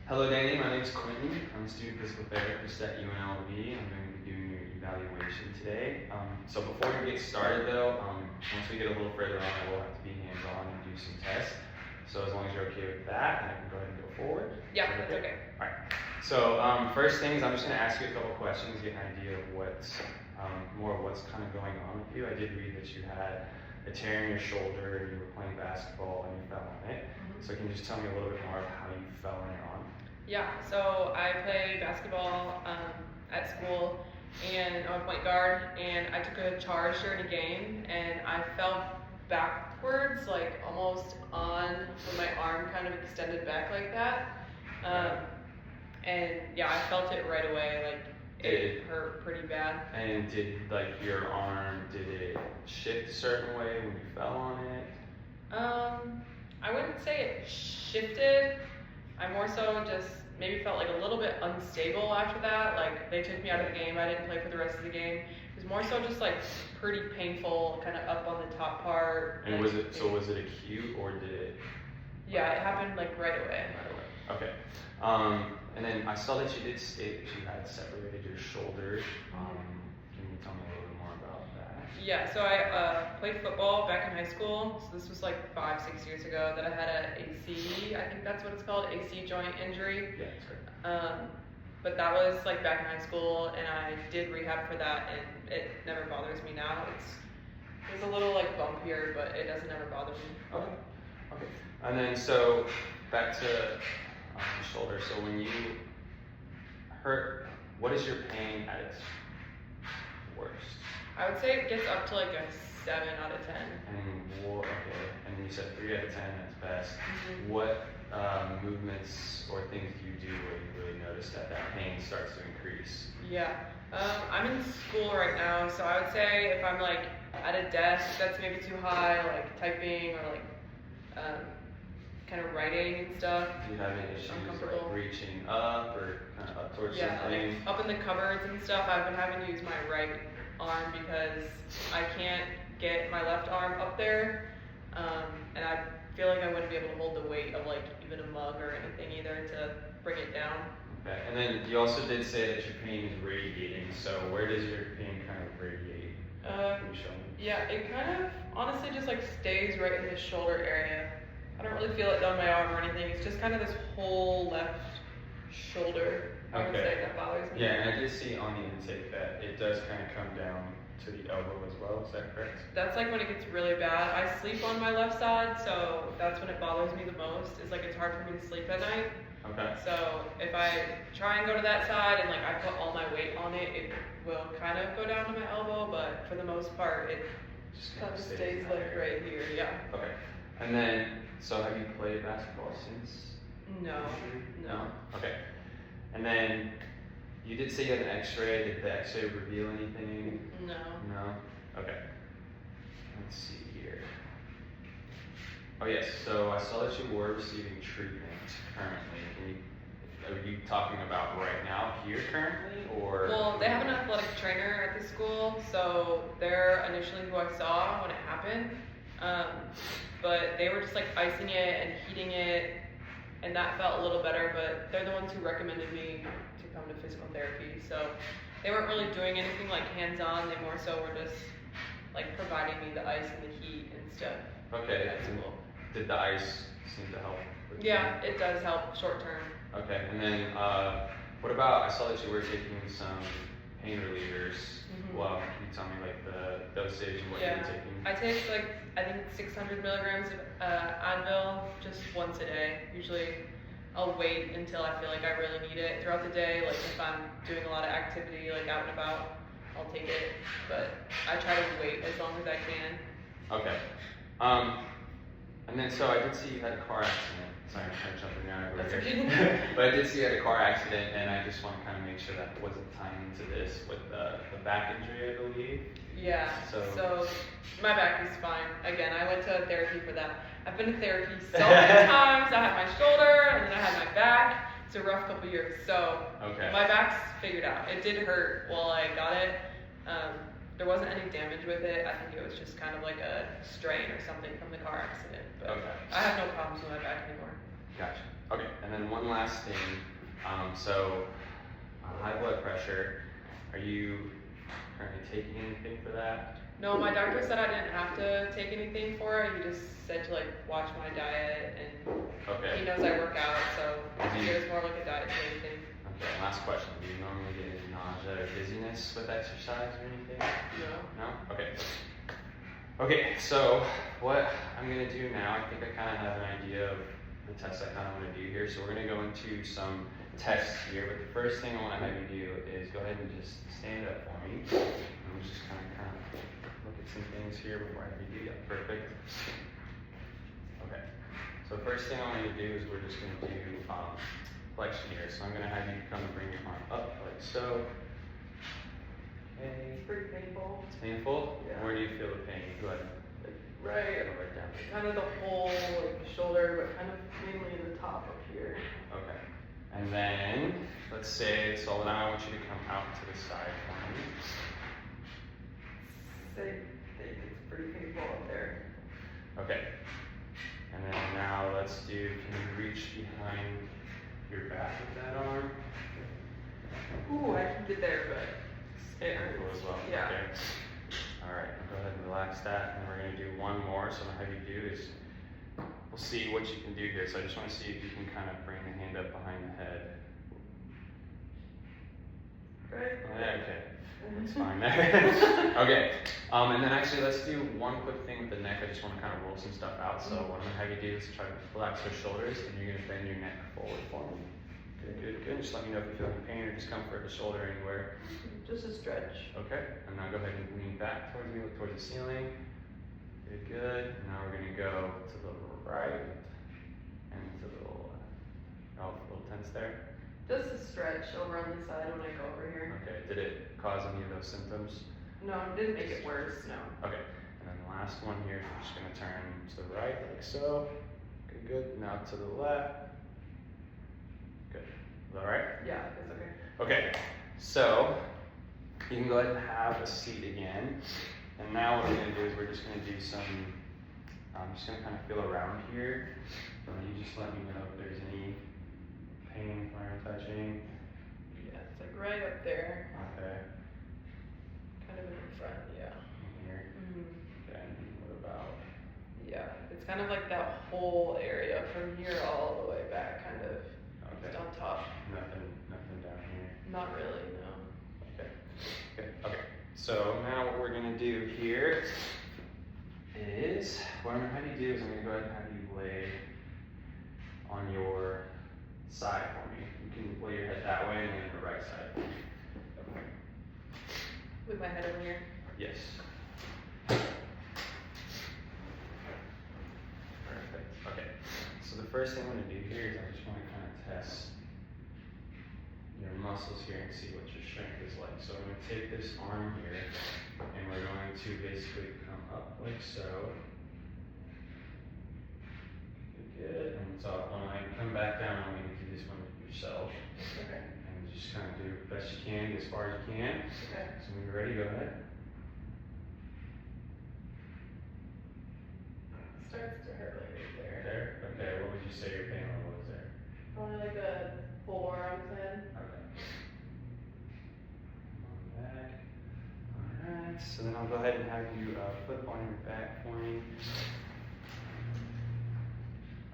Hello Danny, my name is Quentin. I'm a student physical therapist at UNLV. I'm going to be doing your evaluation today. So before we get started though, once we get a little further on, I will have to be hands-on and do some tests. So as long as you're okay with that, then I can go ahead and go forward. Yeah, that's okay. Alright, so first things, I'm just going to ask you a couple questions, get an idea of what's, more of what's kind of going on with you. I did read that you had a tear in your shoulder, you were playing basketball and you fell on it. So can you just tell me a little bit more of how you fell on your arm? Yeah, so I play basketball at school, and I'm a point guard, and I took a charge during a game, and I fell backwards, like almost on with my arm kind of extended back like that. And yeah, I felt it right away, like it hurt pretty bad. And did like your arm, did it shift a certain way when you fell on it? I wouldn't say it shifted. I more so just maybe felt like a little bit unstable after that. Like they took me out of the game. I didn't play for the rest of the game. It was more so just like pretty painful, kind of up on the top part. And was it acute or did it? Yeah, it happened like right away. Right away. Okay. And then I saw that you did state that you had separated your shoulders. Can you tell me a little bit more about that? Yeah, so I played football back in high school. So this was like 5-6 years ago that I had an AC, I think that's what it's called, AC joint injury. Yeah, that's right. But that was like back in high school, and I did rehab for that, and it never bothers me now. It's a little like bump here, but it doesn't ever bother me. Okay. Okay. And then so back to your shoulder. So when you hurt, what is your pain at its worst? I would say it gets up to like a 7 out of 10. And then you said 3 out of 10 at best. Mm-hmm. What movements or things do you do where you really notice that pain starts to increase? Yeah, I'm in school right now, so I would say if I'm like at a desk that's maybe too high, like typing or like kind of writing and stuff. Do you have any issues like reaching up or kind of up towards something? Like up in the cupboards and stuff. I've been having to use my right arm because I can't get my left arm up there, and I feel like I wouldn't be able to hold the weight of like even a mug or anything either to bring it down. Okay, and then you also did say that your pain is radiating, so where does your pain kind of radiate? Can you show me? Yeah, it kind of honestly just like stays right in the shoulder area. I don't really feel it down my arm or anything. It's just kind of this whole left shoulder. I would say that bothers me. Yeah, and I did see on the intake that it does kind of come down to the elbow as well. Is that correct? That's like when it gets really bad. I sleep on my left side, so that's when it bothers me the most. It's like it's hard for me to sleep at night. Okay. So if I try and go to that side and like I put all my weight on it, it will kind of go down to my elbow, but for the most part, it just kind of stays like right here. Yeah. Okay. And then, so have you played basketball since? No. Okay. And then you did say you had an X-ray. Did the X-ray reveal anything? No. No? Okay. Let's see here. Oh yes, so I saw that you were receiving treatment currently. Are you talking about right now here currently, or? Well, they have an athletic trainer at the school, so they're initially who I saw when it happened. But they were just like icing it and heating it, and that felt a little better, but they're the ones who recommended me to come to physical therapy. So they weren't really doing anything like hands-on, they more so were just like providing me the ice and the heat and stuff. Okay. At school. Did the ice seem to help? Yeah, it does help short term. Okay, and then what about, I saw that you were taking some pain relievers. Well, can you tell me like the dosage and what you were taking? I take like, I think 600 milligrams of Advil just once a day. Usually I'll wait until I feel like I really need it throughout the day. Like if I'm doing a lot of activity, like out and about, I'll take it. But I try to wait as long as I can. Okay. And then so I did see you had a car accident. Sorry, I'm kind of jumping around everywhere here. But I did see you had a car accident, and I just want to kind of make sure that wasn't tying into this with the back injury, I believe. Yeah, so my back is fine. Again, I went to therapy for that. I've been to therapy so many times. I had my shoulder, and then I had my back. It's a rough couple years. So my back's figured out. It did hurt while I got it. There wasn't any damage with it. I think it was just kind of like a strain or something from the car accident. But I have no problems with my back anymore. Gotcha. Okay. And then one last thing, so high blood pressure, are you currently taking anything for that? No, my doctor said I didn't have to take anything for it. He just said to like watch my diet, and Okay. he knows I work out, so Mhm. it was more like a diet thing. Okay, last question. Do you normally get any nausea or dizziness with exercise or anything? No. No? Okay. Okay, so what I'm gonna do now, I think I kind of have an idea of the tests I kind of want to do here. So we're gonna go into some tests here, but the first thing I want to have you do is go ahead and just stand up for me. I'm just kind of look at some things here before I have you do. Yeah, perfect. Okay. So first thing I want you to do is we're just gonna do flexion here. So I'm gonna have you come and bring your arm up like so. Okay. It's pretty painful. It's painful? Yeah. Where do you feel the pain? Go ahead. Right. Go right down. Kind of the whole like shoulder, but kind of mainly in the top up here. Okay. And then, let's say, so now I want you to come out to the side for me. Say it's pretty painful up there. Okay. And then now let's do, can you reach behind your back with that arm? Ooh, I can get there, but it Painful hurts. as well. Yeah. Okay. All right, go ahead and relax that, and we're gonna do one more. So what I have you do is, we'll see what you can do here. So I just want to see if you can kind of bring the hand up behind the head. Right. Yeah, okay. That's fine there. Okay. And then actually let's do one quick thing with the neck. I just want to kind of roll some stuff out. So what I'm gonna have you do is try to relax your shoulders, and you're gonna bend your neck forward for me. Good, good, good. Just let me know if you feel any pain or discomfort at the shoulder anywhere. Just a stretch. Okay. And now go ahead and lean back towards me, look towards the ceiling. Good, good. And now we're gonna go to the right and to the left. Oh, a little tense there. Just a stretch over on this side when I go over here. Okay. Did it cause any of those symptoms? No, it didn't make it worse, no. Okay, and then the last one here, we're just gonna turn to the right, like so. Good, good. Now to the left. Good. Is that all right? Yeah, it's okay. Okay, so you can go ahead and have a seat again. And now what we're gonna do is we're just gonna do some, I'm just gonna kind of feel around here. And you just let me know if there's any pain where I'm touching. Yeah, it's like right up there. Okay, Kind of in the front, yeah. here. Mm-hmm. Okay, and what about? Yeah, it's kind of like that whole area from here all the way back, kind of. Okay. Just on top. Nothing down here. Not really, no. Okay. Good. Okay. So now what we're gonna do here is what I'm gonna have you do is I'm gonna go ahead and have you lay on your side for me. You can lay your head that way and then the right side for me. With my head over here. Yes. Perfect. Okay. So the first thing I'm gonna do here is I just wanna kind of test your muscles here and see what your strength is like. So I'm gonna take this arm here and we're going to basically come up like so. Good. And so when I come back down, I'm gonna do this one yourself. Okay. And just kind of do the best you can, get as far as you can. Okay. So when you're ready, go ahead. Starts to hurt like right there. There? Okay, what would you say your pain level is there? Probably like a 4 on his head. Okay. On back. Alright, so then I'll go ahead and have you flip on your back for me.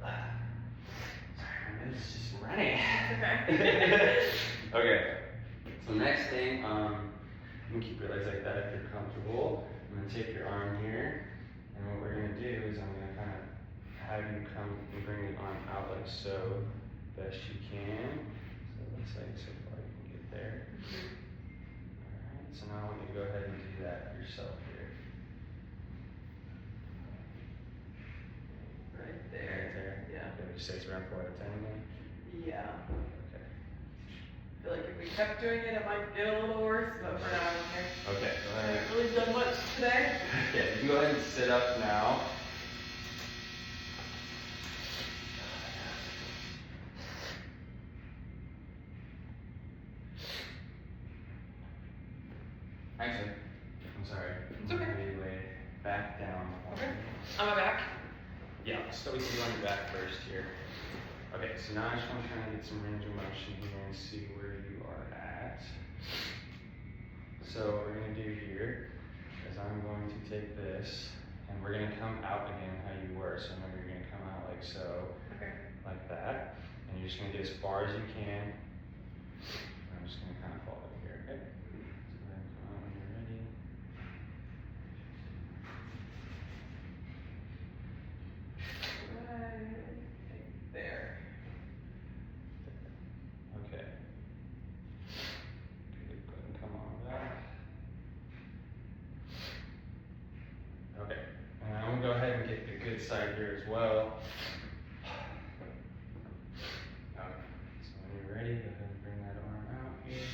Sorry, my nose is just running. Okay. Okay. So next thing, you can keep your legs like that if you're comfortable. I'm gonna take your arm here, and what we're gonna do is I'm gonna kind of have you come and bring the arm out like so, best you can. So let's say so far you can get there. Alright, so now I want you to go ahead and do that yourself here. Right Right there. there. Yeah. Okay, would you say it's around 4 out of 10 then? Yeah. Okay. I feel like if we kept doing it, it might get a little worse, but for now, I don't care. Okay, go I ahead. haven't really done much today. Okay, you can go ahead and sit up now. Actually, I'm sorry. It's okay. Maybe lay back down. Okay. On my back. Yeah, so we can do on your back first here. Okay, so now I just want to kind of get some range of motion here and see where you are at. So what we're going to do here is I'm going to take this and we're going to come out again how you were. So remember, you're going to come out like so, like that, and you're just going to get as far as you can. I'm just going to kind of follow here, okay? So then come out when you're ready. Right there. Okay. Good, go ahead and come on back. Okay, and I'm going to go ahead and get the good side here as well. Okay, so when you're ready, go ahead and bring that arm out here.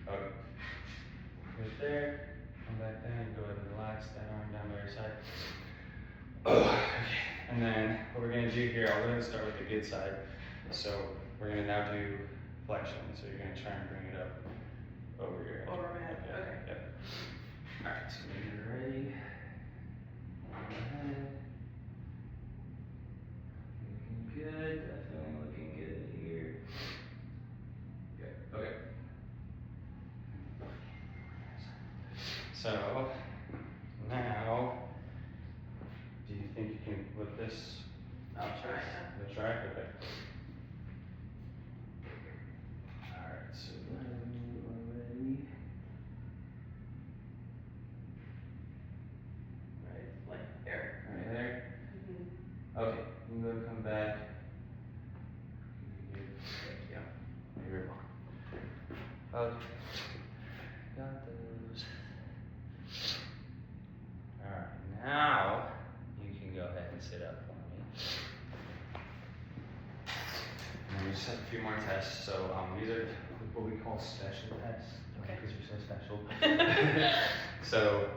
Okay, good there. Come back down and go ahead and relax that arm down by your side. Okay, and then what we're going to do here, I'll go ahead and start with the good side. So we're going to now do flexion. So you're going to try and bring it up over your head. Over my head, okay. Yep. Alright, so when you're ready, on the head. Looking good, definitely looking good here. Good, okay. So now, do you think you can lift this? I'll try, yeah. You'll try? Okay. Alright, so when you are ready. Right, like there. Right there. Mm-hmm. Okay, you can go come back. Thank you. Here. Okay. Got those. Alright, now you can go ahead and sit up for me. And we just have a few more tests. So these are what we call special tests. Okay. Because you're so special. So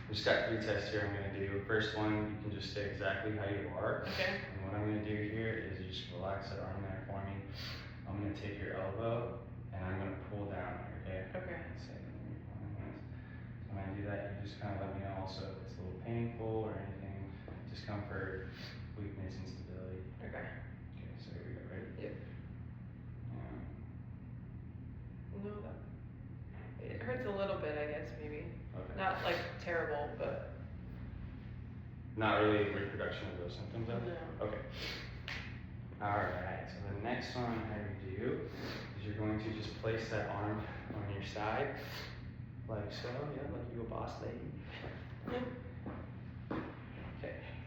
we just got 3 tests here I'm going to do. First one, you can just stay exactly how you are. Okay. And what I'm going to do here is you just relax that arm there for me. I'm going to take your elbow and I'm going to pull down, okay? Okay. So when I do that, you just kind of let me know also if it's a little painful or anything, discomfort, weakness, instability. Okay. Okay, so here we go, ready? Yep. Yeah. No, that it hurts a little bit, I guess, maybe. Okay. Not like terrible, but Not really reproduction of those symptoms, though? no. Okay. Alright, so the next one I'm going to do is you're going to just place that arm on your side, like so, yeah, like you a boss lady. Okay,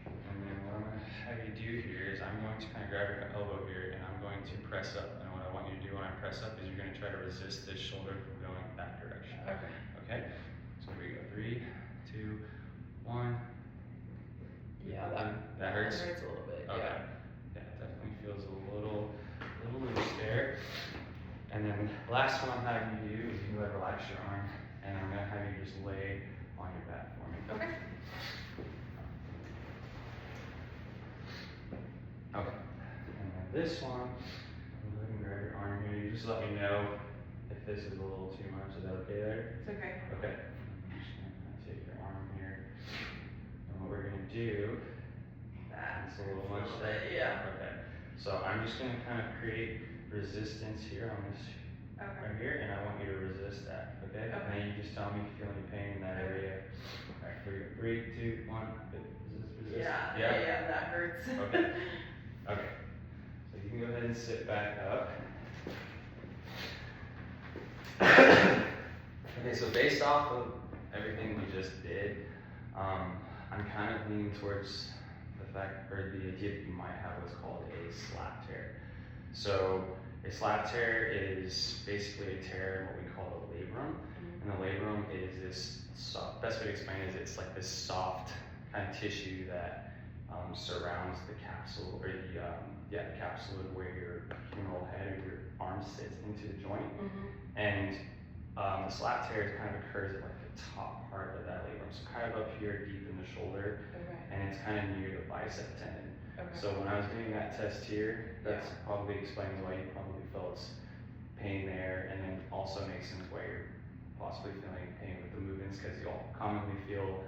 and then what I'm going to have you do here is I'm going to kind of grab your elbow here and I'm going to press up. And what I want you to do when I press up is you're going to try to resist this shoulder from going that direction. Okay. Okay, so here we go. 3, 2, 1. Yeah, that hurts. That hurts a little bit. Okay. Yeah. Yeah, it definitely feels a little loose there. And then last one I'm having you do is you can go ahead and relax your arm, and I'm gonna have you just lay on your back for me. Okay. Okay. And then this one, I'm going to grab your arm here. You just let me know if this is a little too much. Is that okay there? It's okay. Okay. I'm just gonna take your arm here, and what we're gonna do. That's It's a little much bit, there? yeah. Okay. So I'm just going to kind of create resistance here on this right here, and I want you to resist that, okay? And then you just tell me if you feel any pain in that area. Alright, here we go. 3, 2, 1. Resist. Yeah, that hurts. Okay. Okay. So you can go ahead and sit back up. Okay, so based off of everything we just did, I'm kind of leaning towards the fact, or the idea that you might have what's called a slap tear. So a slap tear is basically a tear in what we call a labrum. And the labrum is this soft, best way to explain it is it's like this soft kind of tissue that surrounds the capsule, or the capsule of where your humeral head or your arm sits into the joint. And the slap tear kind of occurs at like the top part of that labrum, so kind of up here deep in the shoulder, and it's kind of near the bicep tendon. So when I was doing that test here, that's probably explains why you probably felt pain there, and then also makes sense why your possibly feeling pain with the movements, because you'll commonly feel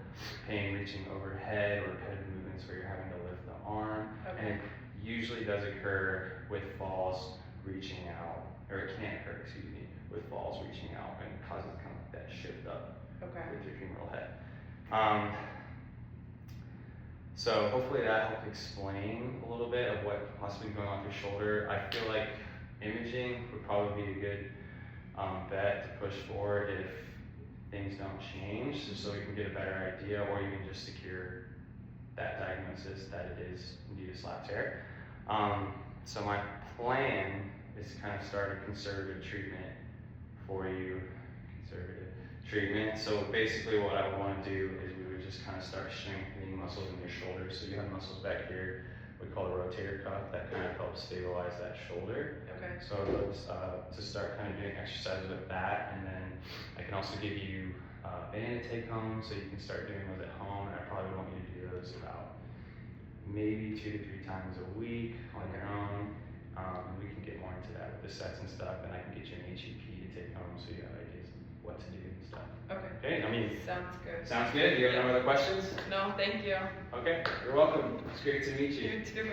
pain reaching overhead or repetitive movements where you're having to lift the arm. And it usually does occur with falls reaching out, or it can occur, excuse me, with falls reaching out, and causes kind of like that shift up with your femoral head. So hopefully that helped explain a little bit of what possibly going on with your shoulder. I feel like imaging would probably be a good bet to push forward if things don't change, so you can get a better idea, or you can just secure that diagnosis that it is indeed a slap tear. So my plan is to kind of start a conservative treatment for you. So basically what I would want to do is we would just kind of start strengthening muscles in your shoulders. So you have muscles back here, we call the rotator cuff, that kind of helps stabilize that shoulder. So let's to start kind of doing exercises with that, and then I can also give you a band to take home, so you can start doing those at home. And I probably want you to do those about maybe 2 to 3 times a week on your own. And we can get more into that with the sets and stuff, and I can get you an HEP to take home so you have ideas of what to do and stuff. Okay, I mean, sounds good. Sounds good? Do you have no other questions? No, thank you. Okay, you're welcome. It's great to meet you. You too.